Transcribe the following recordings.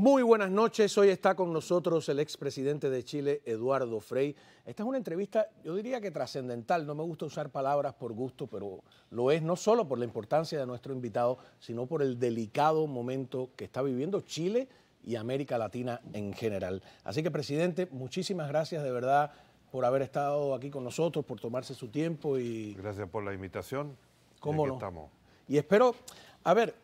Muy buenas noches, hoy está con nosotros el expresidente de Chile, Eduardo Frei. Esta es una entrevista, yo diría que trascendental, no me gusta usar palabras por gusto, pero lo es no solo por la importancia de nuestro invitado, sino por el delicado momento que está viviendo Chile y América Latina en general. Así que, presidente, muchísimas gracias de verdad por haber estado aquí con nosotros, por tomarse su tiempo y... Gracias por la invitación. ¿Cómo aquí no? Estamos. Y espero, a ver,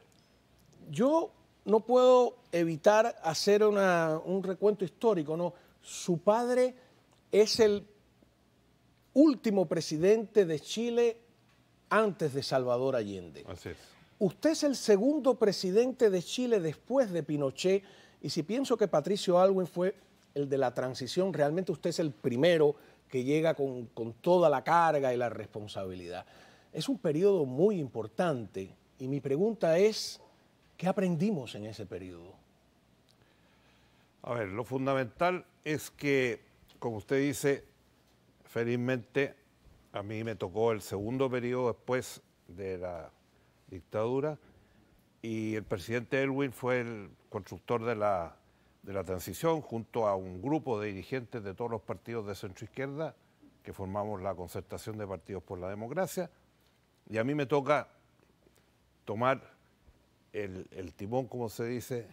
yo no puedo evitar hacer un recuento histórico, ¿no? Su padre es el último presidente de Chile antes de Salvador Allende. Así es. Usted es el segundo presidente de Chile después de Pinochet, y si pienso que Patricio Aylwin fue el de la transición, realmente usted es el primero que llega con toda la carga y la responsabilidad. Es un periodo muy importante, y mi pregunta es, ¿qué aprendimos en ese periodo? A ver, lo fundamental es que, como usted dice, felizmente a mí me tocó el segundo periodo después de la dictadura y el presidente Aylwin fue el constructor de la transición junto a un grupo de dirigentes de todos los partidos de centroizquierda que formamos la Concertación de Partidos por la Democracia, y a mí me toca tomar el timón, como se dice,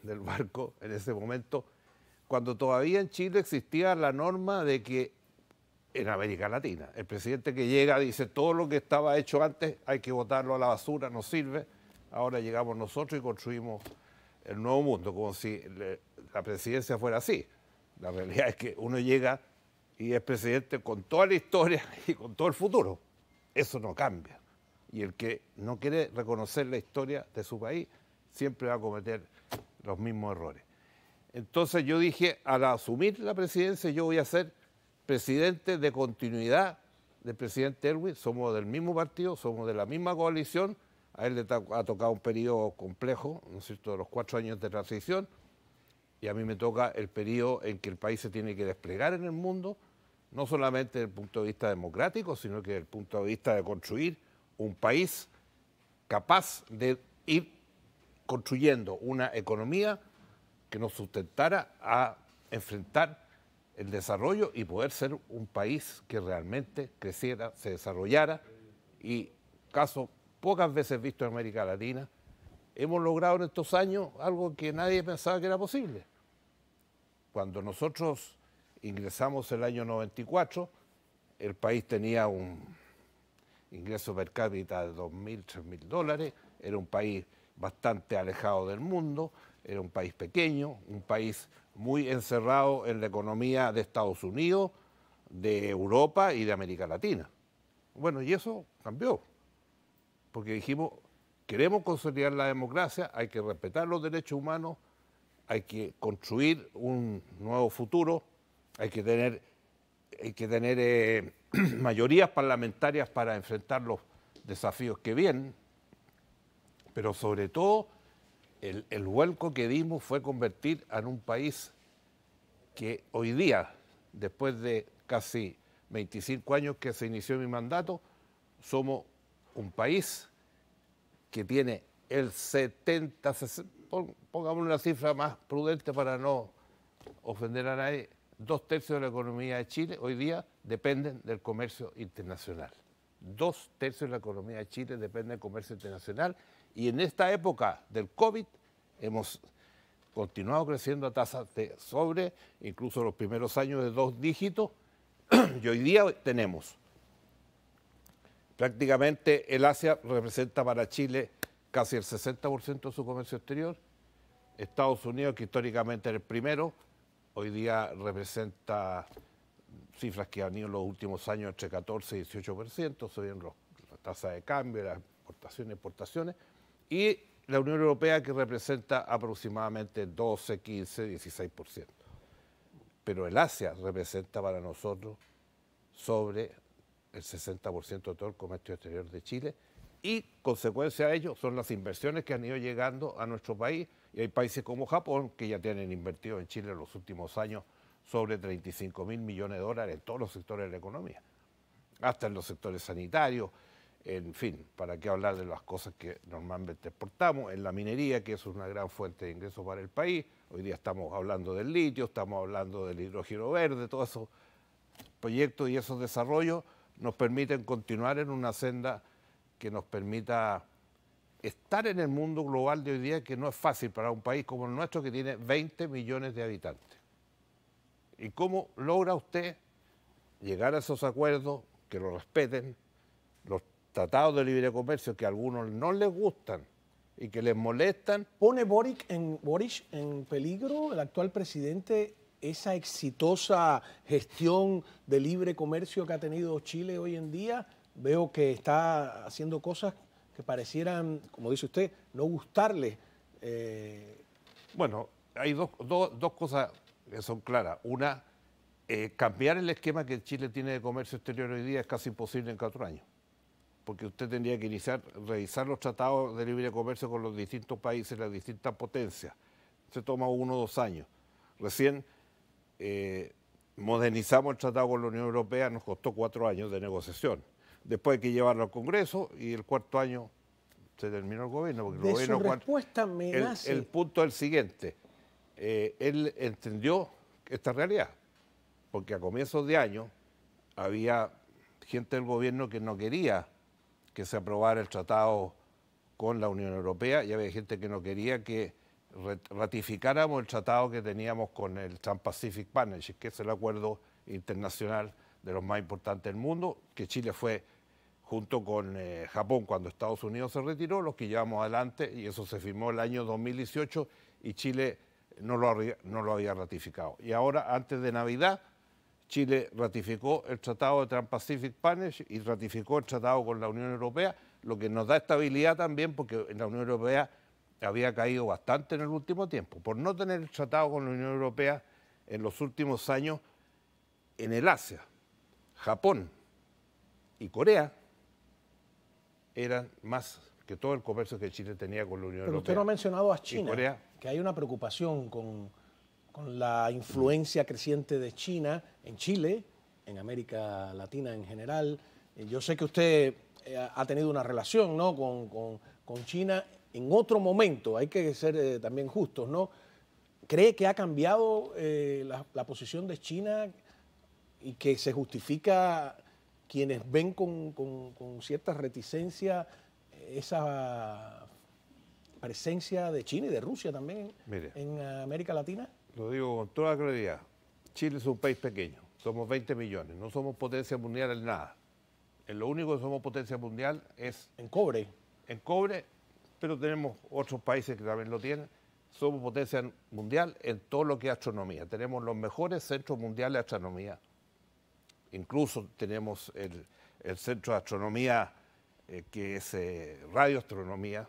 del barco en ese momento, cuando todavía en Chile existía la norma de que en América Latina, el presidente que llega dice todo lo que estaba hecho antes hay que botarlo a la basura, no sirve, ahora llegamos nosotros y construimos el nuevo mundo, como si la presidencia fuera así. La realidad es que uno llega y es presidente con toda la historia y con todo el futuro. Eso no cambia. Y el que no quiere reconocer la historia de su país siempre va a cometer los mismos errores. Entonces yo dije, al asumir la presidencia, yo voy a ser presidente de continuidad del presidente Aylwin. Somos del mismo partido, somos de la misma coalición. A él le ha tocado un periodo complejo, ¿no es cierto?, de los 4 años de transición, y a mí me toca el periodo en que el país se tiene que desplegar en el mundo, no solamente desde el punto de vista democrático, sino que desde el punto de vista de construir un país capaz de ir construyendo una economía que nos sustentara a enfrentar el desarrollo y poder ser un país que realmente creciera, se desarrollara, y caso pocas veces visto en América Latina, hemos logrado en estos años algo que nadie pensaba que era posible. Cuando nosotros ingresamos el año 94, el país tenía un ingreso per cápita de $2.000, $3.000, era un país bastante alejado del mundo, era un país pequeño, un país muy encerrado en la economía de Estados Unidos, de Europa y de América Latina. Bueno, y eso cambió, porque dijimos, queremos consolidar la democracia, hay que respetar los derechos humanos, hay que construir un nuevo futuro, hay que tener mayorías parlamentarias para enfrentar los desafíos que vienen, pero sobre todo el vuelco que dimos fue convertir en un país que hoy día, después de casi 25 años que se inició mi mandato, somos un país que tiene el pongamos una cifra más prudente para no ofender a nadie, 2/3 de la economía de Chile hoy día dependen del comercio internacional. 2/3 de la economía de Chile depende del comercio internacional, y en esta época del COVID hemos continuado creciendo a tasas de incluso los primeros años de 2 dígitos, y hoy día tenemos prácticamente el Asia representa para Chile casi el 60% de su comercio exterior, Estados Unidos, que históricamente era el primero, hoy día representa cifras que han ido en los últimos años entre 14 y 18%, suben la tasa de cambio, las exportaciones, y la Unión Europea, que representa aproximadamente 12, 15, 16%. Pero el Asia representa para nosotros sobre el 60% de todo el comercio exterior de Chile, y consecuencia de ello son las inversiones que han ido llegando a nuestro país, y hay países como Japón que ya tienen invertido en Chile en los últimos años sobre $35.000 millones en todos los sectores de la economía, hasta en los sectores sanitarios, en fin, ¿para qué hablar de las cosas que normalmente exportamos? En la minería, que es una gran fuente de ingresos para el país. Hoy día estamos hablando del litio, estamos hablando del hidrógeno verde, todos esos proyectos y esos desarrollos nos permiten continuar en una senda que nos permita estar en el mundo global de hoy día, que no es fácil para un país como el nuestro, que tiene 20 millones de habitantes. ¿Y cómo logra usted llegar a esos acuerdos, que lo respeten, los tratados de libre comercio que a algunos no les gustan y que les molestan? ¿Pone Boric en peligro, el actual presidente, esa exitosa gestión de libre comercio que ha tenido Chile hoy en día? Veo que está haciendo cosas que parecieran, como dice usted, no gustarle. Bueno, hay dos cosas que son claras. Una, cambiar el esquema que Chile tiene de comercio exterior hoy día es casi imposible en 4 años, porque usted tendría que revisar los tratados de libre comercio con los distintos países, las distintas potencias. Se toma 1 o 2 años. Recién modernizamos el tratado con la Unión Europea, nos costó 4 años de negociación. Después hay que llevarlo al Congreso y el 4.º año se terminó el gobierno. Porque De su respuesta me nace... El punto es el siguiente. Él entendió esta realidad, porque a comienzos de año había gente del gobierno que no quería que se aprobara el tratado con la Unión Europea y había gente que no quería que ratificáramos el tratado que teníamos con el Trans-Pacific Partnership, que es el acuerdo internacional de los más importantes del mundo, que Chile fue, junto con Japón, cuando Estados Unidos se retiró, los que llevamos adelante, y eso se firmó el año 2018 y Chile no lo había ratificado. Y ahora, antes de Navidad, Chile ratificó el Tratado de Trans-Pacific Partnership y ratificó el tratado con la Unión Europea, lo que nos da estabilidad también, porque en la Unión Europea había caído bastante en el último tiempo. Por no tener el tratado con la Unión Europea en los últimos años, en el Asia, Japón y Corea eran más que todo el comercio que Chile tenía con la Unión Europea. Pero usted no ha mencionado a China, que hay una preocupación con la influencia creciente de China en Chile, en América Latina en general. Yo sé que usted ha tenido una relación, ¿no?, con China en otro momento, hay que ser también justos, ¿no? ¿Cree que ha cambiado la posición de China y que se justifica quienes ven con cierta reticencia esa presencia de China y de Rusia también en América Latina? Lo digo con toda claridad. Chile es un país pequeño, somos 20 millones, no somos potencia mundial en nada. En lo único que somos potencia mundial es... En cobre. En cobre, pero tenemos otros países que también lo tienen. Somos potencia mundial en todo lo que es astronomía. Tenemos los mejores centros mundiales de astronomía. Incluso tenemos el centro de astronomía que es radioastronomía,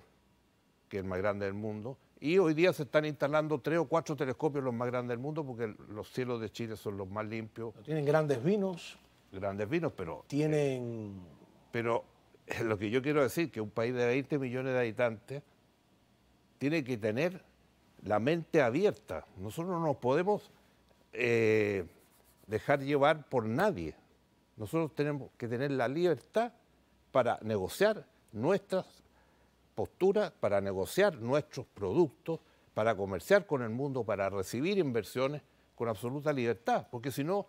que es el más grande del mundo. Y hoy día se están instalando 3 o 4 telescopios los más grandes del mundo, porque los cielos de Chile son los más limpios. Tienen grandes vinos. Grandes vinos, pero... Tienen... Pero lo que yo quiero decir es que un país de 20 millones de habitantes tiene que tener la mente abierta. Nosotros no nos podemos dejar llevar por nadie. Nosotros tenemos que tener la libertad para negociar nuestras posturas, para negociar nuestros productos, para comerciar con el mundo, para recibir inversiones con absoluta libertad. Porque si no,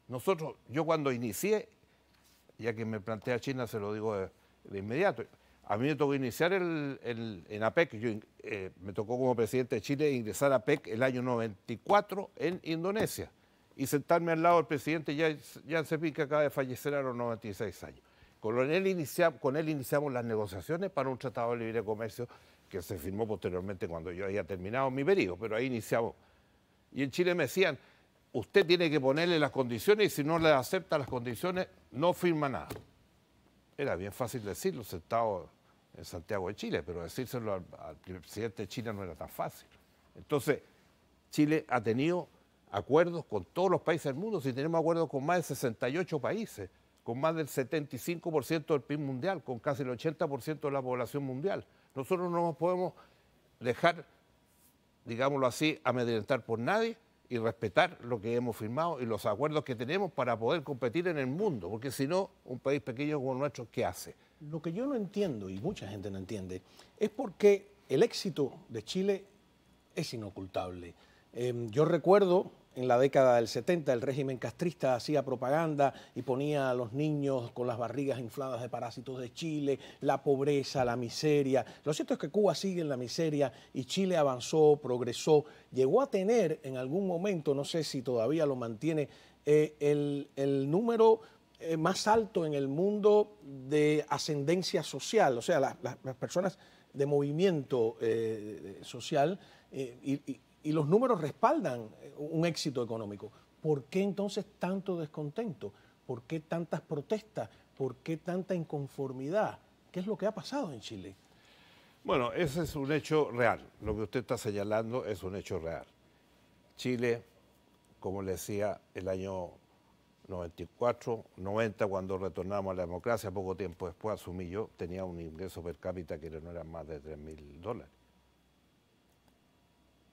nosotros, yo cuando inicié, ya que me plantea China, se lo digo de inmediato, a mí me tocó iniciar en APEC, me tocó como presidente de Chile ingresar a APEC el año 94 en Indonesia y sentarme al lado del presidente Jiang Zemin, que acaba de fallecer a los 96 años. Con él iniciamos las negociaciones para un tratado de libre comercio que se firmó posteriormente cuando yo había terminado mi periodo, pero ahí iniciamos. Y en Chile me decían, usted tiene que ponerle las condiciones y si no le acepta las condiciones, no firma nada. Era bien fácil decirlo sentado en Santiago de Chile, pero decírselo al presidente de China no era tan fácil. Entonces, Chile ha tenido acuerdos con todos los países del mundo, si tenemos acuerdos con más de 68 países, con más del 75% del PIB mundial, con casi el 80% de la población mundial. Nosotros no nos podemos dejar, digámoslo así, amedrentar por nadie y respetar lo que hemos firmado y los acuerdos que tenemos para poder competir en el mundo, porque si no, un país pequeño como el nuestro, ¿qué hace? Lo que yo no entiendo, y mucha gente no entiende, es por qué el éxito de Chile es inocultable. Yo recuerdo en la década del 70 el régimen castrista hacía propaganda y ponía a los niños con las barrigas infladas de parásitos de Chile, la pobreza, la miseria. Lo cierto es que Cuba sigue en la miseria y Chile avanzó, progresó, llegó a tener en algún momento, no sé si todavía lo mantiene, el número más alto en el mundo de ascendencia social, o sea, las personas de movimiento social y los números respaldan un éxito económico. ¿Por qué entonces tanto descontento? ¿Por qué tantas protestas? ¿Por qué tanta inconformidad? ¿Qué es lo que ha pasado en Chile? Bueno, ese es un hecho real. Lo que usted está señalando es un hecho real. Chile, como le decía, el año 94, 90, cuando retornamos a la democracia, poco tiempo después asumí yo, tenía un ingreso per cápita que no era más de $3.000.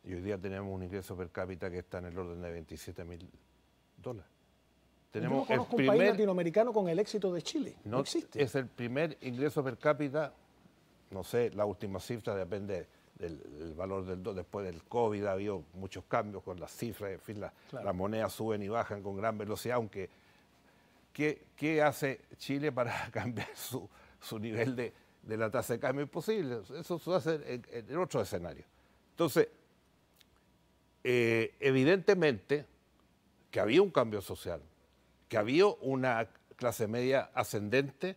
Y hoy día tenemos un ingreso per cápita que está en el orden de $27.000. Tenemos yo no conozco un país latinoamericano con el éxito de Chile. No existe. Es el primer ingreso per cápita, no sé, la última cifra depende del valor del dólar. Después del COVID ha habido muchos cambios con las cifras, en fin, Claro. Las monedas suben y bajan con gran velocidad, aunque ¿qué hace Chile para cambiar su nivel de la tasa de cambio? Imposible, eso se hace en otro escenario. Entonces, evidentemente que había un cambio social, que había una clase media ascendente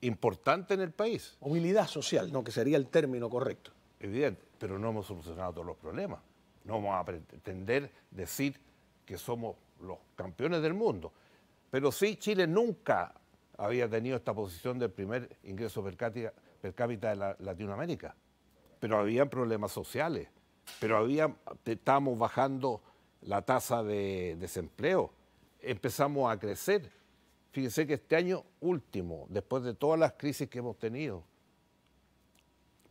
importante en el país. Movilidad social, no, que sería el término correcto. Evidente, pero no hemos solucionado todos los problemas. No vamos a pretender decir que somos los campeones del mundo. Pero sí, Chile nunca había tenido esta posición del primer ingreso per cápita de Latinoamérica. Pero habían problemas sociales, pero estábamos bajando la tasa de desempleo, empezamos a crecer. Fíjense que este año último, después de todas las crisis que hemos tenido,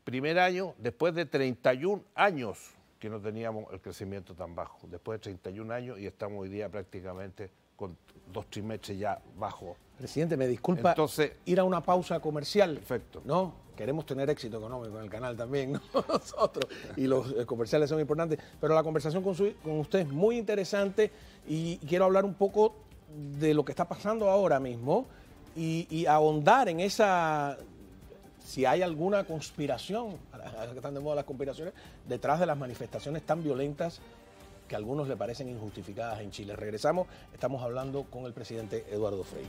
primer año después de 31 años que no teníamos el crecimiento tan bajo, después de 31 años y estamos hoy día prácticamente con 2 trimestres ya bajo. Presidente, me disculpa. Entonces, ir a una pausa comercial. Perfecto. ¿No? Queremos tener éxito económico en el canal también, ¿no? Nosotros. Y los comerciales son importantes. Pero la conversación con usted es muy interesante y quiero hablar un poco de lo que está pasando ahora mismo y ahondar en esa, si hay alguna conspiración, que están de moda las conspiraciones, detrás de las manifestaciones tan violentas que a algunos le parecen injustificadas en Chile. Regresamos, estamos hablando con el presidente Eduardo Frei.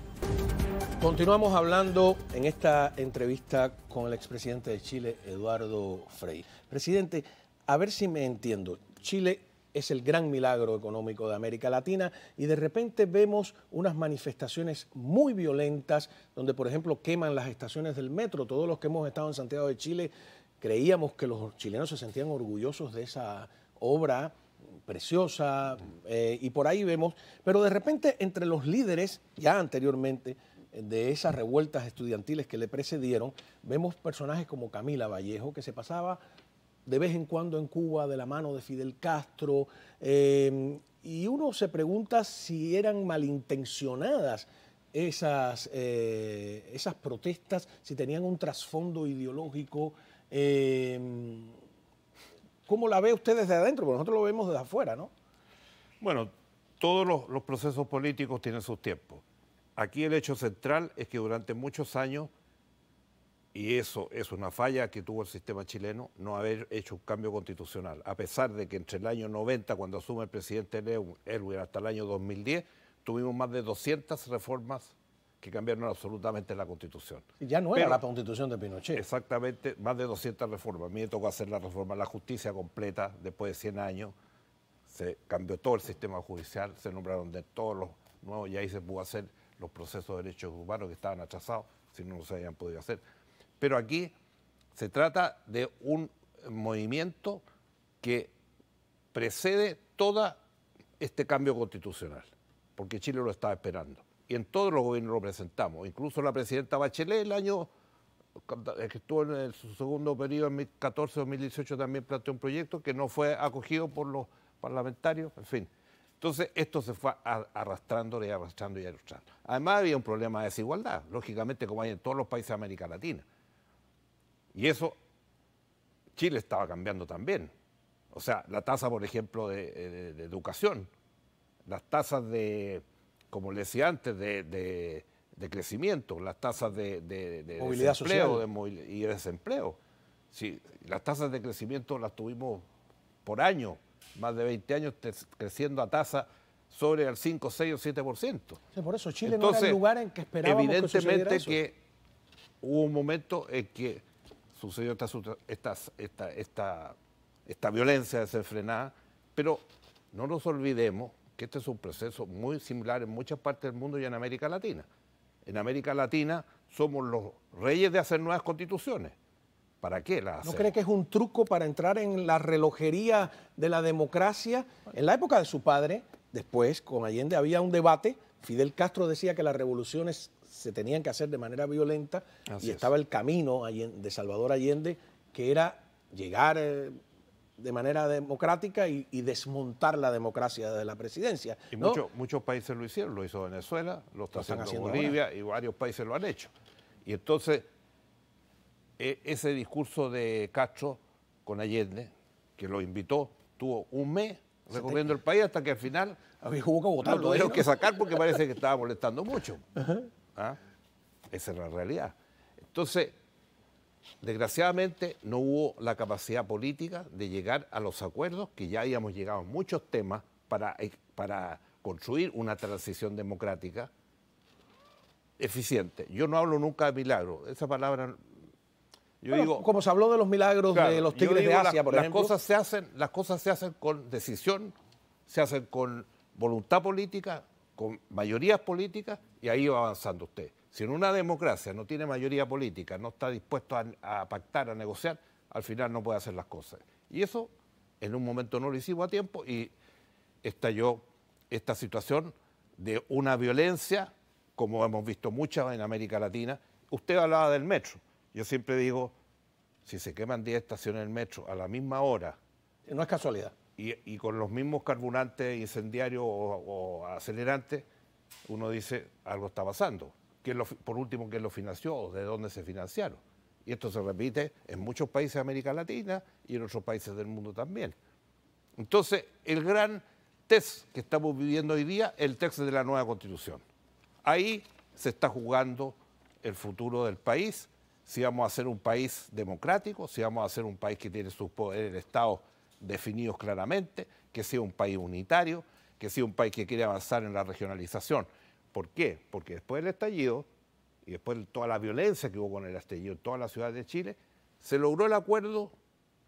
Continuamos hablando en esta entrevista con el expresidente de Chile, Eduardo Frei. Presidente, a ver si me entiendo. Chile es el gran milagro económico de América Latina y de repente vemos unas manifestaciones muy violentas donde, por ejemplo, queman las estaciones del metro. Todos los que hemos estado en Santiago de Chile creíamos que los chilenos se sentían orgullosos de esa obra preciosa y por ahí vemos, pero de repente entre los líderes ya anteriormente de esas revueltas estudiantiles que le precedieron, vemos personajes como Camila Vallejo, que se pasaba de vez en cuando en Cuba de la mano de Fidel Castro, y uno se pregunta si eran malintencionadas esas protestas, si tenían un trasfondo ideológico. ¿Cómo la ve usted desde adentro? Porque nosotros lo vemos desde afuera, ¿no? Bueno, todos los procesos políticos tienen sus tiempos. Aquí el hecho central es que durante muchos años, y eso es una falla que tuvo el sistema chileno, no haber hecho un cambio constitucional. A pesar de que entre el año 90, cuando asume el presidente Erwin, hasta el año 2010, tuvimos más de 200 reformas que cambiaron absolutamente la Constitución. Ya no era la Constitución de Pinochet. Exactamente, más de 200 reformas. A mí me tocó hacer la reforma de la justicia completa después de 100 años. Se cambió todo el sistema judicial, se nombraron de todos los nuevos y ahí se pudo hacer los procesos de derechos humanos que estaban atrasados, si no se habían podido hacer. Pero aquí se trata de un movimiento que precede todo este cambio constitucional, porque Chile lo estaba esperando. Y en todos los gobiernos lo presentamos. Incluso la presidenta Bachelet, el año que estuvo en su segundo periodo, en 2014-2018, también planteó un proyecto que no fue acogido por los parlamentarios. En fin, Entonces esto se fue arrastrando y arrastrando y arrastrando. Además había un problema de desigualdad, lógicamente como hay en todos los países de América Latina. Y eso Chile estaba cambiando también. O sea, la tasa, por ejemplo, de educación, las tasas de, como le decía antes, de crecimiento, las tasas de movilidad desempleo social y desempleo. Sí, las tasas de crecimiento las tuvimos por año, más de 20 años creciendo a tasa sobre el 5, 6 o 7%. Sí, por eso Chile no era el lugar en que esperábamos que sucediera eso. Evidentemente que hubo un momento en que sucedió esta violencia desenfrenada, pero no nos olvidemos que este es un proceso muy similar en muchas partes del mundo y en América Latina. En América Latina somos los reyes de hacer nuevas constituciones. ¿Para qué las hacemos? ¿No cree que es un truco para entrar en la relojería de la democracia? En la época de su padre, después, con Allende, había un debate. Fidel Castro decía que las revoluciones se tenían que hacer de manera violenta y estaba el camino de Salvador Allende, que era llegar de manera democrática y desmontar la democracia de la presidencia. Y ¿no? muchos países lo hicieron, lo hizo Venezuela, lo está haciendo Bolivia ahora. Y varios países lo han hecho. Y entonces ese discurso de Castro con Allende, que lo invitó, tuvo un mes recorriendo el país hasta que al final hubo que votar, lo tuvieron que sacar porque parece que estaba molestando mucho. ¿Ah? Esa es la realidad. Entonces, desgraciadamente no hubo la capacidad política de llegar a los acuerdos que ya habíamos llegado en muchos temas para construir una transición democrática eficiente. Yo no hablo nunca de milagro, esa palabra... Yo digo, como se habló de los milagros de los tigres de Asia, por ejemplo. Las cosas se hacen con decisión, se hacen con voluntad política, con mayorías políticas, y ahí va avanzando usted. Si en una democracia no tiene mayoría política, no está dispuesto a pactar, a negociar, al final no puede hacer las cosas. Y eso en un momento no lo hicimos a tiempo y estalló esta situación de una violencia, como hemos visto muchas en América Latina. Usted hablaba del metro. Yo siempre digo, si se queman 10 estaciones del metro a la misma hora... No es casualidad. Y con los mismos carburantes incendiarios o acelerantes, uno dice, algo está pasando. Por último, ¿quién lo financió? ¿De dónde se financiaron? Y esto se repite en muchos países de América Latina y en otros países del mundo también. Entonces, el gran test que estamos viviendo hoy día es el test de la nueva Constitución. Ahí se está jugando el futuro del país, si vamos a ser un país democrático, si vamos a ser un país que tiene sus poderes del Estado definidos claramente, que sea un país unitario, que sea un país que quiere avanzar en la regionalización. ¿Por qué? Porque después del estallido y después de toda la violencia que hubo con el estallido en todas las ciudades de Chile, se logró el acuerdo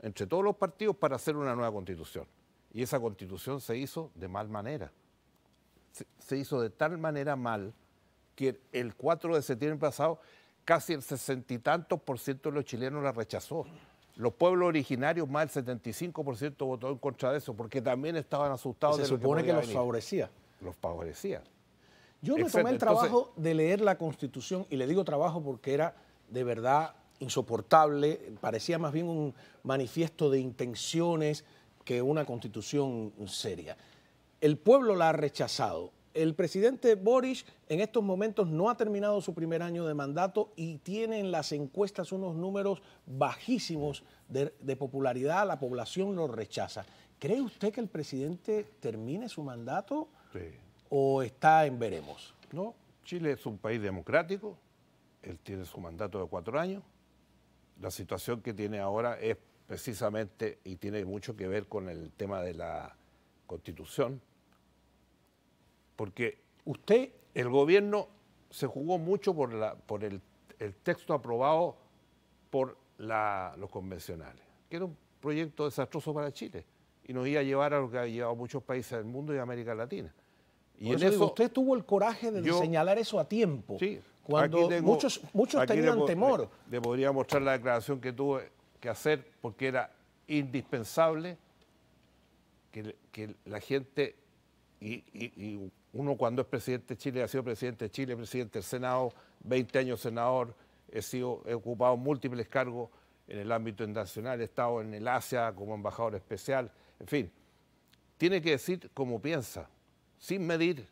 entre todos los partidos para hacer una nueva constitución. Y esa constitución se hizo de mal manera. Se hizo de tal manera mal que el 4 de septiembre pasado casi el 60 y tantos % de los chilenos la rechazó. Los pueblos originarios, más del 75% votó en contra de eso, porque también estaban asustados. Se supone que los favorecía. Los favorecía. Yo me tomé el trabajo de leer la Constitución, y le digo trabajo porque era de verdad insoportable, parecía más bien un manifiesto de intenciones que una Constitución seria. El pueblo la ha rechazado. El presidente Boric en estos momentos no ha terminado su primer año de mandato y tiene en las encuestas unos números bajísimos de popularidad. La población lo rechaza. ¿Cree usted que el presidente termine su mandato o está en veremos? No, Chile es un país democrático. Él tiene su mandato de 4 años. La situación que tiene ahora es precisamente, y tiene mucho que ver con el tema de la Constitución, porque el gobierno se jugó mucho por el texto aprobado por los convencionales, que era un proyecto desastroso para Chile y nos iba a llevar a lo que ha llevado muchos países del mundo y América Latina. Y en eso usted tuvo el coraje de señalar eso a tiempo, sí, cuando muchos tenían temor. Le podría mostrar la declaración que tuve que hacer porque era indispensable que la gente... Y uno cuando es presidente de Chile, ha sido presidente de Chile, presidente del Senado, 20 años senador, he ocupado múltiples cargos en el ámbito internacional, he estado en el Asia como embajador especial, en fin, tiene que decir como piensa. sin medir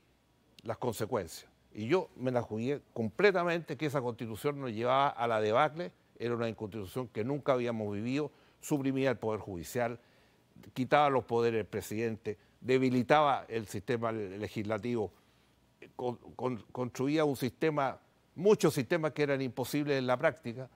las consecuencias. Y yo me la jugué completamente que esa constitución nos llevaba a la debacle, era una constitución que nunca habíamos vivido, suprimía el Poder Judicial, quitaba los poderes del presidente, debilitaba el sistema legislativo, construía un sistema, muchos sistemas que eran imposibles en la práctica,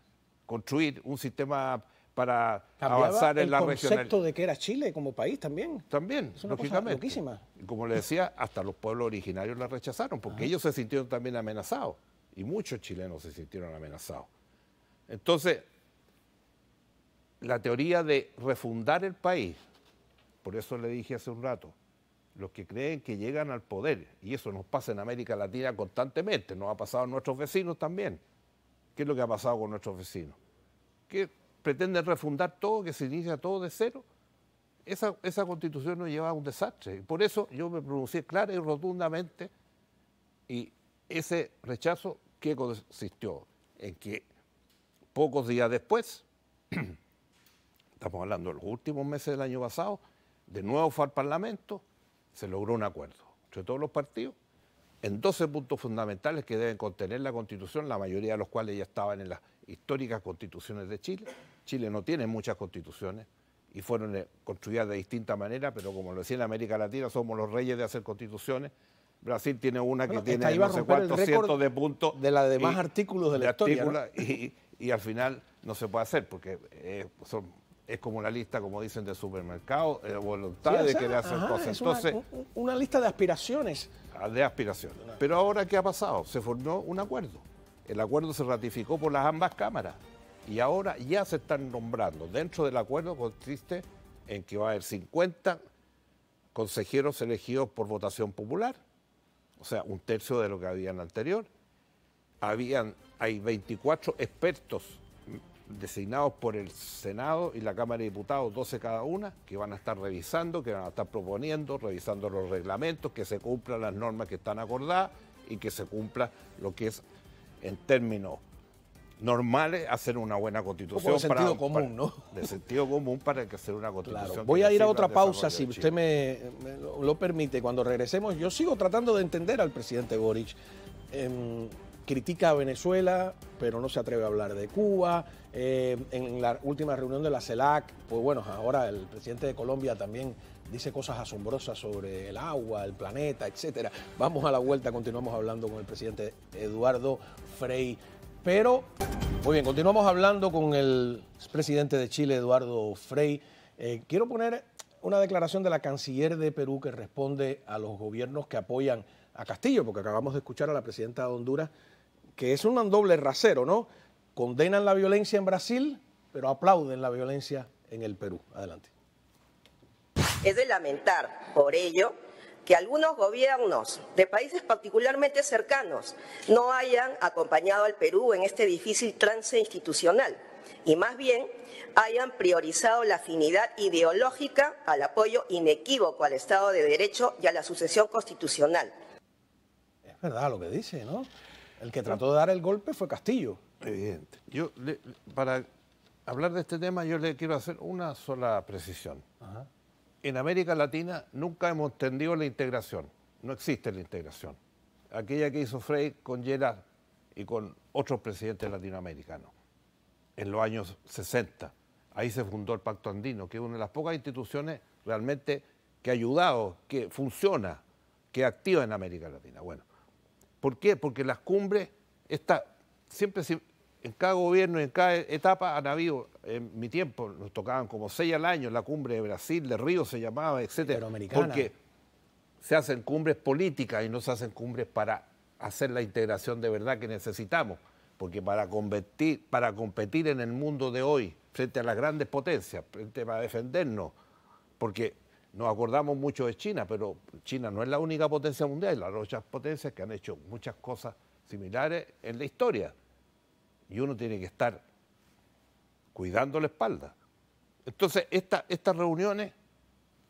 construir un sistema para avanzar en la regionalidad. ¿El concepto de que era Chile como país también? También, es una lógicamente. Cosa loquísima. Y como le decía, hasta los pueblos originarios la rechazaron, porque ellos se sintieron también amenazados, y muchos chilenos se sintieron amenazados. Entonces, la teoría de refundar el país, por eso le dije hace un rato, los que creen que llegan al poder, y eso nos pasa en América Latina constantemente, nos ha pasado a nuestros vecinos también. ¿Qué es lo que ha pasado con nuestros vecinos? Que pretenden refundar todo, que se inicia todo de cero. Esa constitución nos lleva a un desastre. Y por eso yo me pronuncié clara y rotundamente, y ese rechazo, ¿qué consistió? En que pocos días después, estamos hablando de los últimos meses del año pasado, de nuevo fue al Parlamento, se logró un acuerdo entre todos los partidos en 12 puntos fundamentales que deben contener la Constitución, la mayoría de los cuales ya estaban en las históricas constituciones de Chile. Chile no tiene muchas constituciones y fueron construidas de distinta manera, pero como lo decía en América Latina, somos los reyes de hacer constituciones. Brasil tiene una que tiene no sé cuántos cientos de puntos. De los demás artículos de la historia, ¿no? y al final no se puede hacer porque es como la lista, como dicen, de supermercado, voluntad de querer hacer cosas. Entonces, una lista de aspiraciones. De aspiraciones. Pero ahora, ¿qué ha pasado? Se formó un acuerdo. El acuerdo se ratificó por las ambas cámaras y ahora ya se están nombrando. Dentro del acuerdo consiste en que va a haber 50 consejeros elegidos por votación popular, o sea, un tercio de lo que había en la anterior. Hay 24 expertos designados por el Senado y la Cámara de Diputados, 12 cada una, que van a estar revisando, que van a estar proponiendo, revisando los reglamentos, que se cumplan las normas que están acordadas y que se cumpla lo que es, en términos normales, hacer una buena constitución. De sentido común, ¿no? De sentido común para que hacer una constitución. Claro. Voy a ir a otra pausa, si usted me lo permite. Cuando regresemos, yo sigo tratando de entender al presidente Boric. Critica a Venezuela, pero no se atreve a hablar de Cuba. En la última reunión de la CELAC, pues bueno, ahora el presidente de Colombia también dice cosas asombrosas sobre el agua, el planeta, etcétera. Vamos a la vuelta, continuamos hablando con el presidente Eduardo Frei. Pero, muy bien, continuamos hablando con el presidente de Chile, Eduardo Frei. Quiero poner una declaración de la canciller de Perú que responde a los gobiernos que apoyan a Castillo, porque acabamos de escuchar a la presidenta de Honduras, que es un doble rasero, ¿no? Condenan la violencia en Brasil, pero aplauden la violencia en el Perú. Adelante. Es de lamentar, por ello, que algunos gobiernos de países particularmente cercanos no hayan acompañado al Perú en este difícil trance institucional y más bien hayan priorizado la afinidad ideológica al apoyo inequívoco al Estado de Derecho y a la sucesión constitucional. Es verdad lo que dice, ¿no? El que trató de dar el golpe fue Castillo. Evidente. Para hablar de este tema, yo le quiero hacer una sola precisión. Ajá. En América Latina nunca hemos entendido la integración. No existe la integración. Aquella que hizo Frei con Gerard y con otros presidentes latinoamericanos en los años 60. Ahí se fundó el Pacto Andino, que es una de las pocas instituciones realmente que ha ayudado, que funciona, que activa en América Latina. Bueno, ¿por qué? Porque las cumbres, siempre en cada gobierno, en cada etapa han habido, en mi tiempo nos tocaban como 6 al año, la cumbre de Brasil, de Río se llamaba, etcétera. Porque se hacen cumbres políticas y no se hacen cumbres para hacer la integración de verdad que necesitamos. Porque para competir en el mundo de hoy, frente a las grandes potencias, para defendernos, porque nos acordamos mucho de China, pero China no es la única potencia mundial, hay las otras potencias que han hecho muchas cosas similares en la historia. Y uno tiene que estar cuidando la espalda. Entonces, estas reuniones,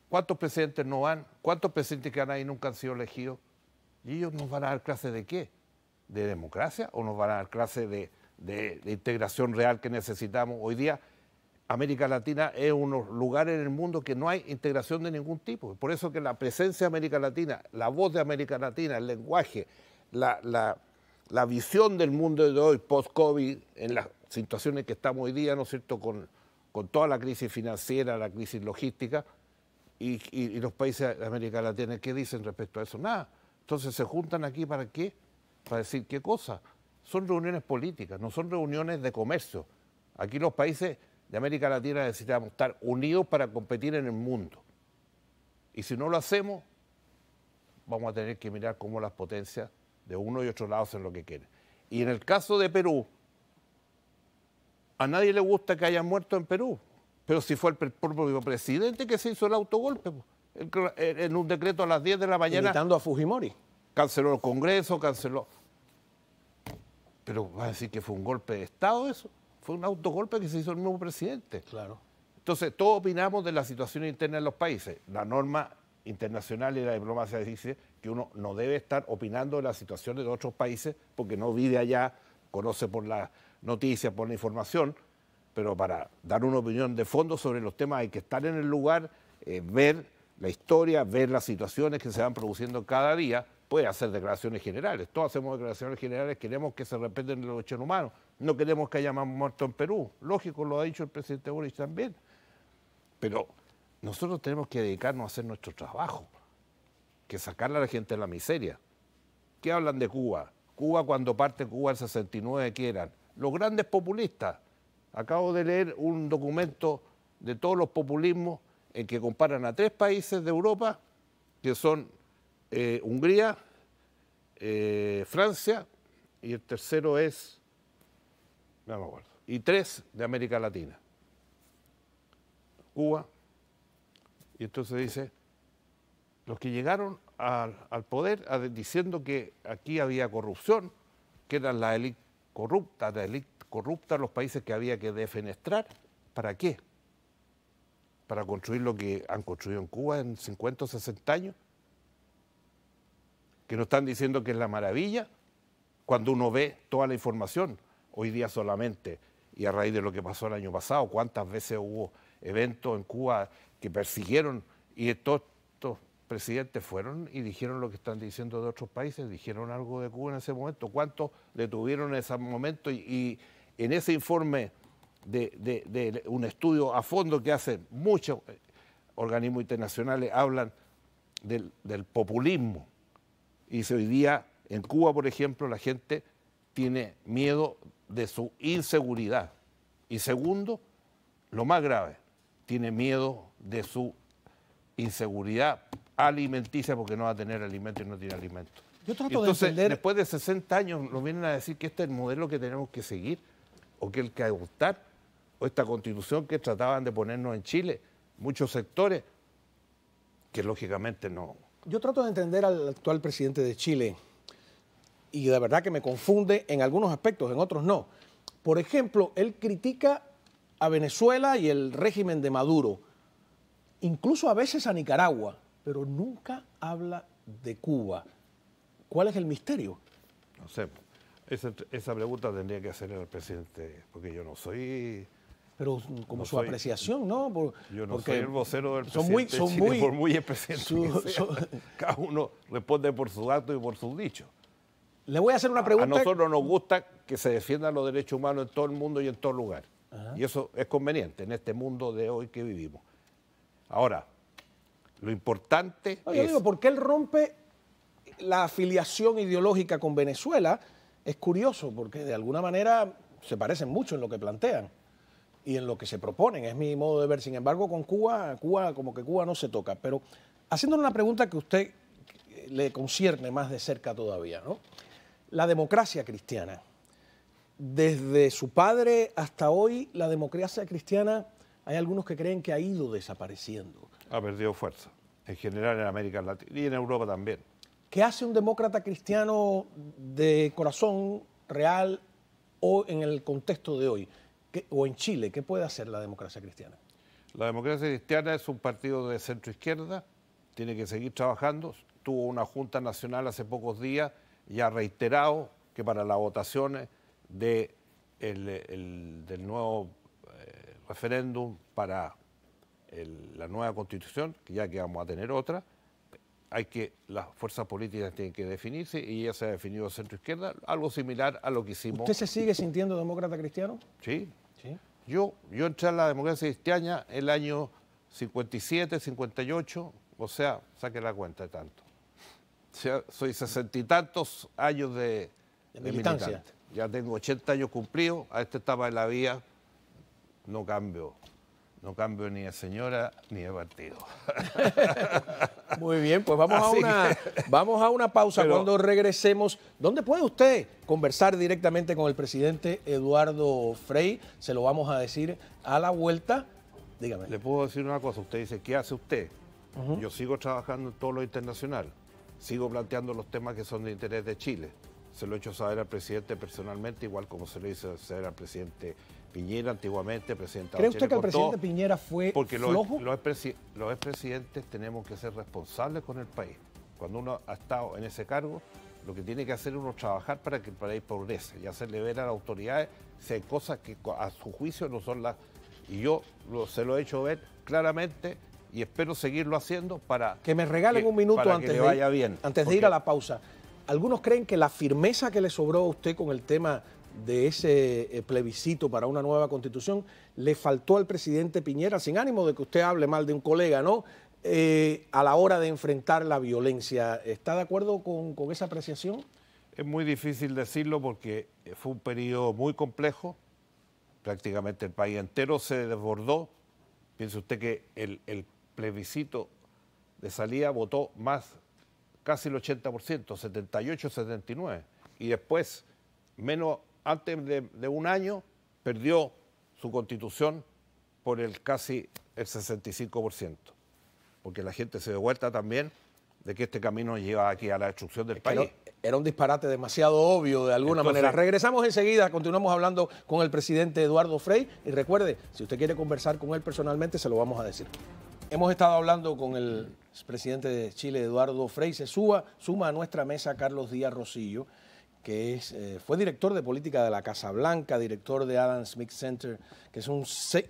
¿cuántos presidentes no van? ¿Cuántos presidentes que han ahí nunca han sido elegidos? ¿Y ellos nos van a dar clases de qué? ¿De democracia? ¿O nos van a dar clases de integración real que necesitamos? Hoy día América Latina es unos lugares en el mundo que no hay integración de ningún tipo. Por eso que la presencia de América Latina, la voz de América Latina, el lenguaje, la visión del mundo de hoy, post-COVID, en las situaciones que estamos hoy día, ¿no es cierto?, con toda la crisis financiera, la crisis logística, y los países de América Latina, ¿qué dicen respecto a eso? Nada. Entonces se juntan aquí ¿para qué? Para decir qué cosa. Son reuniones políticas, no son reuniones de comercio. Aquí los países de América Latina necesitamos estar unidos para competir en el mundo. Y si no lo hacemos, vamos a tener que mirar cómo las potencias de uno y otro lado hacen lo que quieren. Y en el caso de Perú, a nadie le gusta que hayan muerto en Perú, pero si fue el propio presidente que se hizo el autogolpe, en un decreto a las 10 de la mañana. Imitando a Fujimori. Canceló el Congreso, canceló. Pero va a decir que fue un golpe de Estado eso. Fue un autogolpe que se hizo el nuevo presidente. Claro. Entonces, todos opinamos de la situación interna de los países. La norma internacional y la diplomacia dice que uno no debe estar opinando de las situaciones de otros países porque no vive allá, conoce por las noticias, por la información, pero para dar una opinión de fondo sobre los temas hay que estar en el lugar, ver la historia, ver las situaciones que se van produciendo cada día. Puede hacer declaraciones generales, todos hacemos declaraciones generales, queremos que se respeten los derechos humanos, no queremos que haya más muertos en Perú, lógico, lo ha dicho el presidente Boric también, pero nosotros tenemos que dedicarnos a hacer nuestro trabajo, que sacarle a la gente de la miseria. ¿Qué hablan de Cuba? Cuba, cuando parte Cuba el 69, ¿qué eran? Los grandes populistas. Acabo de leer un documento de todos los populismos en que comparan a 3 países de Europa, que son Hungría, Francia, y el tercero es, no me acuerdo, y 3 de América Latina. Cuba, y entonces dice, los que llegaron al poder diciendo que aquí había corrupción, que eran la élite corrupta, los países que había que defenestrar, ¿para qué? Para construir lo que han construido en Cuba en 50 o 60 años, que nos están diciendo que es la maravilla, cuando uno ve toda la información, hoy día solamente, y a raíz de lo que pasó el año pasado, cuántas veces hubo eventos en Cuba que persiguieron, y todos estos presidentes fueron y dijeron lo que están diciendo de otros países, dijeron algo de Cuba en ese momento, cuántos detuvieron en ese momento, y en ese informe de un estudio a fondo que hacen muchos organismos internacionales, hablan del populismo. Y hoy día en Cuba, por ejemplo, la gente tiene miedo de su inseguridad. Y segundo, lo más grave, tiene miedo de su inseguridad alimenticia porque no va a tener alimento y no tiene alimento. Yo trato Entonces, de entender... después de 60 años nos vienen a decir que este es el modelo que tenemos que seguir o que el que adoptar, o esta constitución que trataban de ponernos en Chile, muchos sectores que lógicamente no... Yo trato de entender al actual presidente de Chile y de verdad que me confunde en algunos aspectos, en otros no. Por ejemplo, él critica a Venezuela y el régimen de Maduro, incluso a veces a Nicaragua, pero nunca habla de Cuba. ¿Cuál es el misterio? No sé, esa pregunta tendría que hacer el presidente, porque yo no soy... Pero como no su soy, apreciación, ¿no? Yo no Porque soy el vocero del presidente de Chile, por muy presidente que sea. Cada uno responde por su acto y por sus dichos. Le voy a hacer una pregunta. A nosotros nos gusta que se defiendan los derechos humanos en todo el mundo y en todo lugar. Ajá. Y eso es conveniente en este mundo de hoy que vivimos. Ahora, lo importante no, yo digo, porque él rompe la afiliación ideológica con Venezuela, es curioso, porque de alguna manera se parecen mucho en lo que plantean y en lo que se proponen, es mi modo de ver. Sin embargo, con Cuba como que Cuba no se toca. Pero haciéndole una pregunta que a usted le concierne más de cerca todavía, ¿no? La democracia cristiana. Desde su padre hasta hoy, la democracia cristiana, hay algunos que creen que ha ido desapareciendo. Ha perdido fuerza, en general en América Latina y en Europa también. ¿Qué hace un demócrata cristiano de corazón real o en el contexto de hoy? O en Chile, ¿qué puede hacer la democracia cristiana? La democracia cristiana es un partido de centro-izquierda, tiene que seguir trabajando. Tuvo una Junta Nacional hace pocos días y ha reiterado que para las votaciones del nuevo referéndum para la nueva constitución, que ya que vamos a tener otra, las fuerzas políticas tienen que definirse y ya se ha definido centro-izquierda, algo similar a lo que hicimos. ¿Usted se sigue sintiendo demócrata cristiano? Sí. Sí. Yo entré a la democracia cristiana el año 57, 58, o sea, saque la cuenta de tanto. O sea, soy 60 y tantos años de militancia. militante. Ya tengo 80 años cumplidos, a esta etapa de la vida no cambio ni de señora ni de partido. Muy bien, pues vamos a una pausa. Pero, cuando regresemos, ¿dónde puede usted conversar directamente con el presidente Eduardo Frei? Se lo vamos a decir a la vuelta. Dígame. Le puedo decir una cosa, usted dice, ¿qué hace usted? Yo sigo trabajando en todo lo internacional, sigo planteando los temas que son de interés de Chile. Se lo he hecho saber al presidente personalmente, igual como se lo hizo saber al presidente Piñera antiguamente, presidente ¿Cree usted que el presidente Piñera fue flojo? Los expresidentes tenemos que ser responsables con el país. Cuando uno ha estado en ese cargo, lo que tiene que hacer uno es trabajar para que el país progrese y hacerle ver a las autoridades si hay cosas que a su juicio no son las... Y yo se lo he hecho ver claramente y espero seguirlo haciendo para... Que me regalen un minuto para antes, que le vaya bien, antes de ir a la pausa. Algunos creen que la firmeza que le sobró a usted con el tema de ese plebiscito para una nueva constitución le faltó al presidente Piñera, sin ánimo de que usted hable mal de un colega, ¿no? A la hora de enfrentar la violencia. ¿Está de acuerdo con esa apreciación? Es muy difícil decirlo porque fue un periodo muy complejo. Prácticamente el país entero se desbordó. Piense usted que el plebiscito de salida votó más, casi el 80%, 78, 79. Y después, antes de un año, perdió su constitución por casi el 65%. Porque la gente se dio vuelta también de que este camino lleva aquí a la destrucción del país. Era un disparate demasiado obvio de alguna manera. Regresamos enseguida, continuamos hablando con el presidente Eduardo Frei. Y recuerde, si usted quiere conversar con él personalmente, se lo vamos a decir. Hemos estado hablando con el presidente de Chile, Eduardo Frei. Se suma a nuestra mesa Carlos Díaz Rosillo, que fue director de política de la Casa Blanca, director de Adam Smith Center, que es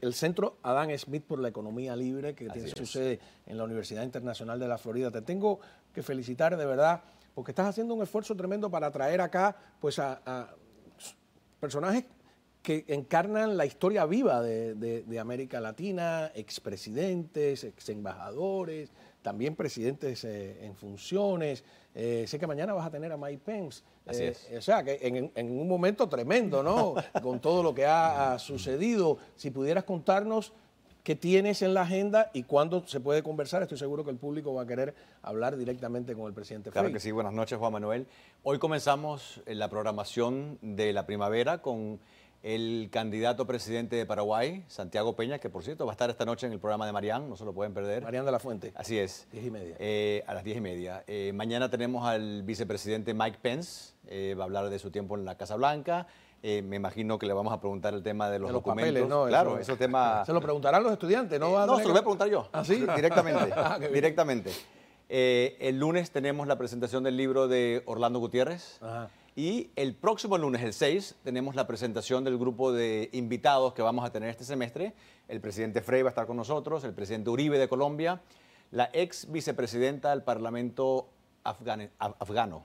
el Centro Adam Smith por la Economía Libre, que tiene su sede en la Universidad Internacional de la Florida. Te tengo que felicitar de verdad, porque estás haciendo un esfuerzo tremendo para traer acá pues, a personajes que encarnan la historia viva de América Latina, expresidentes, exembajadores, también presidentes en funciones. Sé que mañana vas a tener a Mike Pence. Así es. O sea, que en un momento tremendo, ¿no? Con todo lo que ha sucedido. Si pudieras contarnos qué tienes en la agenda y cuándo se puede conversar, estoy seguro que el público va a querer hablar directamente con el presidente Frei. Claro que sí. Buenas noches, Juan Manuel. Hoy comenzamos la programación de la primavera con el candidato presidente de Paraguay, Santiago Peña, que por cierto va a estar esta noche en el programa de Marián, no se lo pueden perder. Marián de la Fuente. Así es. 10:30. A las 10:30. Mañana tenemos al vicepresidente Mike Pence, va a hablar de su tiempo en la Casa Blanca. Me imagino que le vamos a preguntar el tema de los documentos. Papeles, ¿no? Claro, esos temas... Se lo preguntarán los estudiantes, ¿no? No, se lo voy a preguntar yo. ¿Ah, sí? Directamente. Qué bien. Directamente. El lunes tenemos la presentación del libro de Orlando Gutiérrez. Ajá. Y el próximo lunes, el 6, tenemos la presentación del grupo de invitados que vamos a tener este semestre. El presidente Frei va a estar con nosotros, el presidente Uribe de Colombia, la ex vicepresidenta del Parlamento afgano,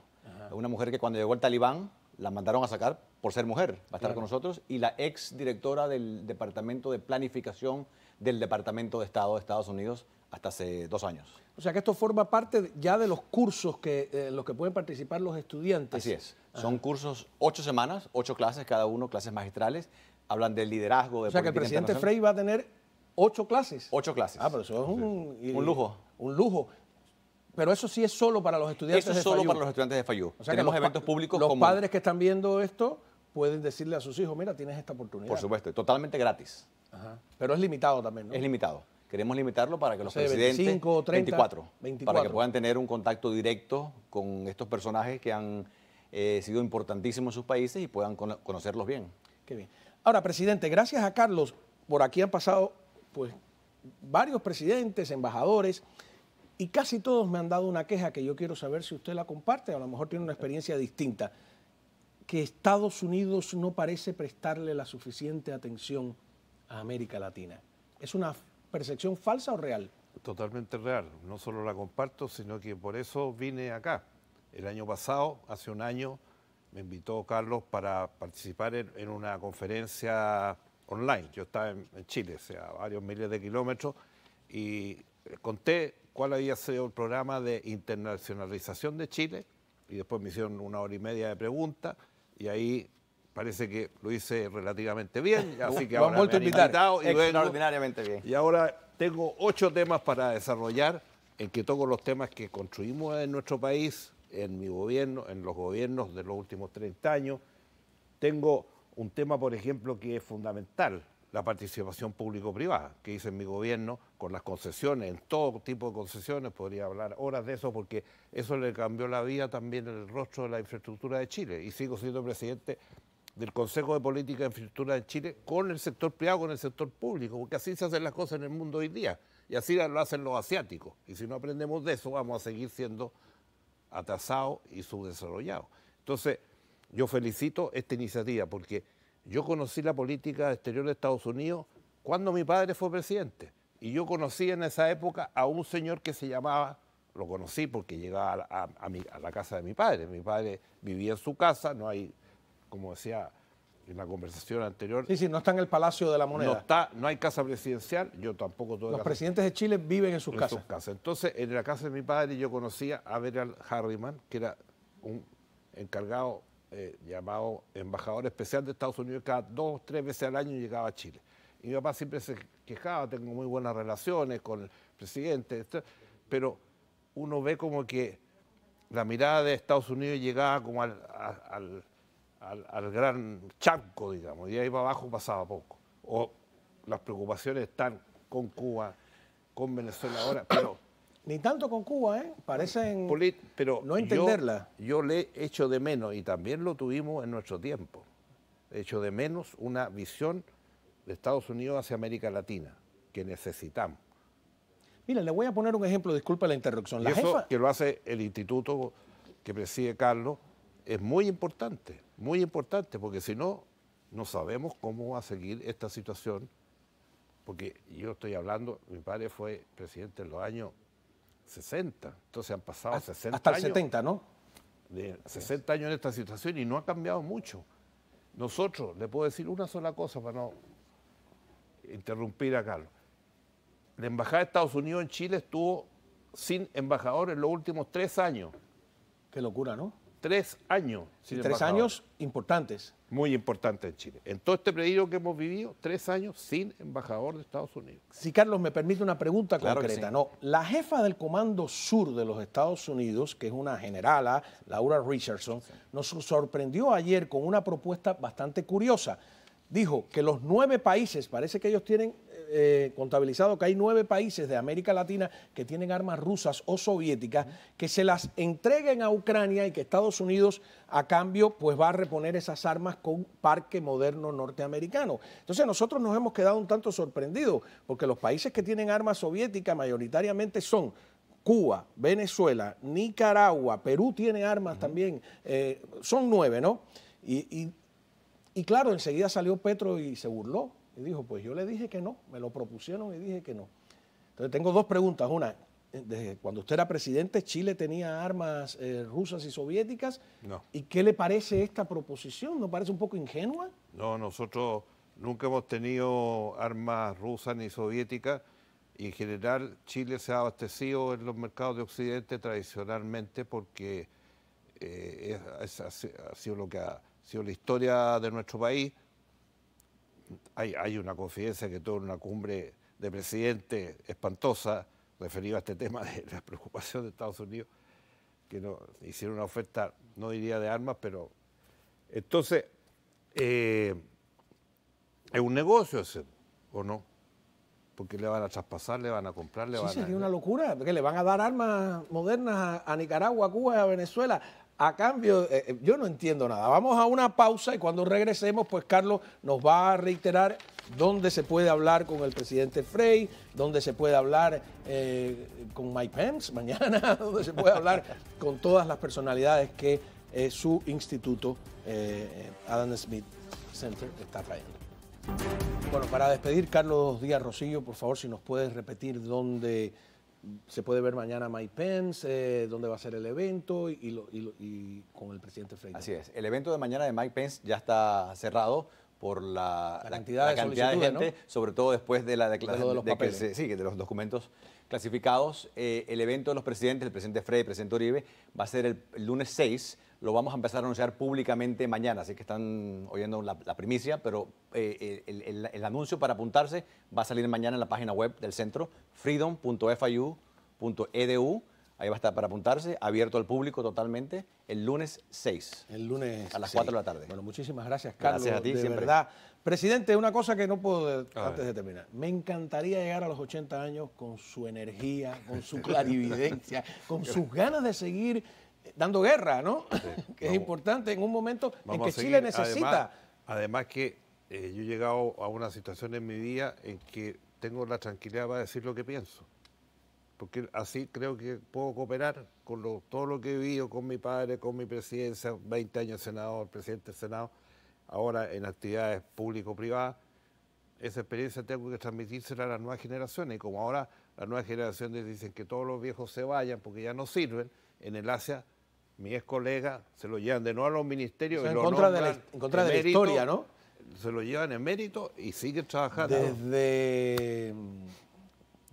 una mujer que cuando llegó el Talibán la mandaron a sacar por ser mujer, va a estar con nosotros, y la ex directora del Departamento de Planificación del Departamento de Estado de Estados Unidos hasta hace 2 años. O sea que esto forma parte ya de los cursos en los que pueden participar los estudiantes. Así es. Son cursos 8 semanas, 8 clases cada uno, clases magistrales. Hablan del liderazgo, de O sea que el presidente Frei va a tener 8 clases. 8 clases. Ah, pero eso es un lujo. Un lujo. Pero eso sí es solo para los estudiantes de FAYU. Eso es solo para los estudiantes de FAYU. O sea tenemos que eventos públicos los como... padres que están viendo esto pueden decirle a sus hijos, mira, tienes esta oportunidad. Por supuesto, totalmente gratis. Ajá. Pero es limitado también, ¿no? Es limitado. Queremos limitarlo para que los sé, presidentes... 25, 30, 24. Para que puedan tener un contacto directo con estos personajes que han sido importantísimos en sus países y puedan conocerlos bien. Qué bien. Ahora, presidente, gracias a Carlos, por aquí han pasado pues varios presidentes, embajadores, y casi todos me han dado una queja que yo quiero saber si usted la comparte, a lo mejor tiene una experiencia distinta, que Estados Unidos no parece prestarle la suficiente atención a América Latina. ¿Es una percepción falsa o real? Totalmente real. No solo la comparto, sino que por eso vine acá. El año pasado, hace un año, me invitó Carlos para participar en una conferencia online. Yo estaba en Chile, o sea, a varios miles de kilómetros, y conté cuál había sido el programa de internacionalización de Chile, y después me hicieron 1 hora y media de preguntas, y ahí parece que lo hice relativamente bien, así que ahora me han invitado y extraordinariamente bien. Y ahora tengo 8 temas para desarrollar, en que toco los temas que construimos en nuestro país, en mi gobierno, en los gobiernos de los últimos 30 años. Tengo un tema, por ejemplo, que es fundamental, la participación público-privada, que hice en mi gobierno con las concesiones, en todo tipo de concesiones, podría hablar horas de eso, porque eso le cambió la vida también, el rostro de la infraestructura de Chile, y sigo siendo presidente del Consejo de Política de Infraestructura de Chile con el sector privado, con el sector público, porque así se hacen las cosas en el mundo hoy día, y así lo hacen los asiáticos, y si no aprendemos de eso vamos a seguir siendo atrasados y subdesarrollados. Entonces, yo felicito esta iniciativa, porque yo conocí la política exterior de Estados Unidos cuando mi padre fue presidente, y yo conocí en esa época a un señor que se llamaba, lo conocí porque llegaba a la casa de mi padre vivía en su casa, no hay, como decía en la conversación anterior. Sí, no está en el Palacio de la Moneda. No hay casa presidencial, yo tampoco tuve Los casa. presidentes de Chile viven en sus casas. Entonces, en la casa de mi padre yo conocía a Beryl Harriman, que era un encargado llamado embajador especial de Estados Unidos, cada 2 o 3 veces al año llegaba a Chile. Y mi papá siempre se quejaba, tengo muy buenas relaciones con el presidente, pero uno ve como que la mirada de Estados Unidos llegaba como al gran charco, digamos, y ahí para abajo pasaba poco. O las preocupaciones están con Cuba, con Venezuela ahora, pero... Ni tanto con Cuba, parecen pero no entenderla. Yo le echo de menos, y también lo tuvimos en nuestro tiempo, echo de menos una visión de Estados Unidos hacia América Latina, que necesitamos. Mira, le voy a poner un ejemplo, disculpe la interrupción. Y eso que lo hace el instituto que preside Carlos es muy importante, porque si no, no sabemos cómo va a seguir esta situación, porque yo estoy hablando, mi padre fue presidente en los años 60, entonces han pasado 60 años. Hasta el 70, ¿no? De 60 años en esta situación y no ha cambiado mucho. Nosotros, le puedo decir una sola cosa para no interrumpir a Carlos. La Embajada de Estados Unidos en Chile estuvo sin embajador en los últimos 3 años. Qué locura, ¿no? 3 años sin 3 años importantes. Muy importantes en Chile. En todo este periodo que hemos vivido, 3 años sin embajador de Estados Unidos. Si Carlos me permite una pregunta claro concreta. Sí. No, la jefa del Comando Sur de los Estados Unidos, que es una generala, Laura Richardson, nos sorprendió ayer con una propuesta bastante curiosa. Dijo que los 9 países, parece que ellos tienen contabilizado que hay 9 países de América Latina que tienen armas rusas o soviéticas, que se las entreguen a Ucrania y que Estados Unidos a cambio pues va a reponer esas armas con parque moderno norteamericano. Entonces nosotros nos hemos quedado un tanto sorprendidos porque los países que tienen armas soviéticas mayoritariamente son Cuba, Venezuela, Nicaragua, Perú tiene armas también, son 9, ¿no? Y claro, enseguida salió Petro y se burló. Y dijo, pues yo le dije que no, me lo propusieron y dije que no. Entonces tengo 2 preguntas. Una, desde cuando usted era presidente, ¿Chile tenía armas rusas y soviéticas? No. ¿Y qué le parece esta proposición? ¿No parece un poco ingenua? No, nosotros nunca hemos tenido armas rusas ni soviéticas, y en general Chile se ha abastecido en los mercados de Occidente tradicionalmente porque ha sido lo que ha sido la historia de nuestro país. Hay una confidencia que tuvo una cumbre de presidentes espantosa referido a este tema de la preocupación de Estados Unidos, que no hicieron una oferta, no diría de armas, pero entonces es un negocio ese, ¿o no? Porque le van a traspasar, le van a comprar, le van a... Sí, sería una locura, porque le van a dar armas modernas a Nicaragua, a Cuba y a Venezuela. A cambio, yo no entiendo nada. Vamos a una pausa y cuando regresemos, pues Carlos nos va a reiterar dónde se puede hablar con el presidente Frey, dónde se puede hablar con Mike Pence mañana, dónde se puede hablar con todas las personalidades que su instituto, Adam Smith Center, está trayendo. Bueno, para despedir, Carlos Díaz Rosillo, por favor, si nos puedes repetir dónde se puede ver mañana Mike Pence, dónde va a ser el evento y con el presidente Frey. Así es. El evento de mañana de Mike Pence ya está cerrado por la cantidad de gente, ¿no? sobre todo después de la declaración de los papeles. de los documentos clasificados. El evento de los presidentes, el presidente Frey, el presidente Uribe, va a ser el lunes 6. Lo vamos a empezar a anunciar públicamente mañana, así que están oyendo la primicia, pero el anuncio para apuntarse va a salir mañana en la página web del centro, freedom.fiu.edu. Ahí va a estar para apuntarse, abierto al público totalmente, el lunes 6. El lunes a las 6. 4 de la tarde. Bueno, muchísimas gracias, Carlos. Gracias a ti, de siempre. verdad. Presidente, una cosa que no puedo antes de terminar. Me encantaría llegar a los 80 años con su energía, con su clarividencia, con sus ganas de seguir dando guerra, ¿no? Sí, que es importante en un momento en que a seguir. Chile necesita. Además que yo he llegado a una situación en mi vida en que tengo la tranquilidad para decir lo que pienso. Porque así creo que puedo cooperar con todo lo que he vivido con mi padre, con mi presidencia, 20 años senador, presidente del Senado, ahora en actividades público-privadas. Esa experiencia tengo que transmitírsela a las nuevas generaciones. Y como ahora las nuevas generaciones dicen que todos los viejos se vayan porque ya no sirven, en el Asia, mis ex colegas se lo llevan de nuevo a los ministerios. O sea, y en lo contra nombran de la historia, ¿no? Se lo llevan en mérito y siguen trabajando.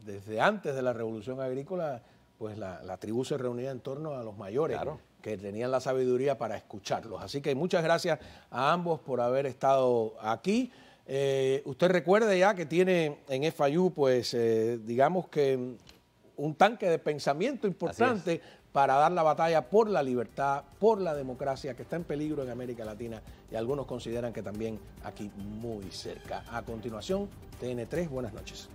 Desde antes de la Revolución Agrícola, pues la tribu se reunía en torno a los mayores, claro, que tenían la sabiduría para escucharlos. Así que muchas gracias a ambos por haber estado aquí. Usted recuerde ya que tiene en FIU, pues, digamos que un tanque de pensamiento importante para dar la batalla por la libertad, por la democracia, que está en peligro en América Latina y algunos consideran que también aquí muy cerca. A continuación, TN3, buenas noches.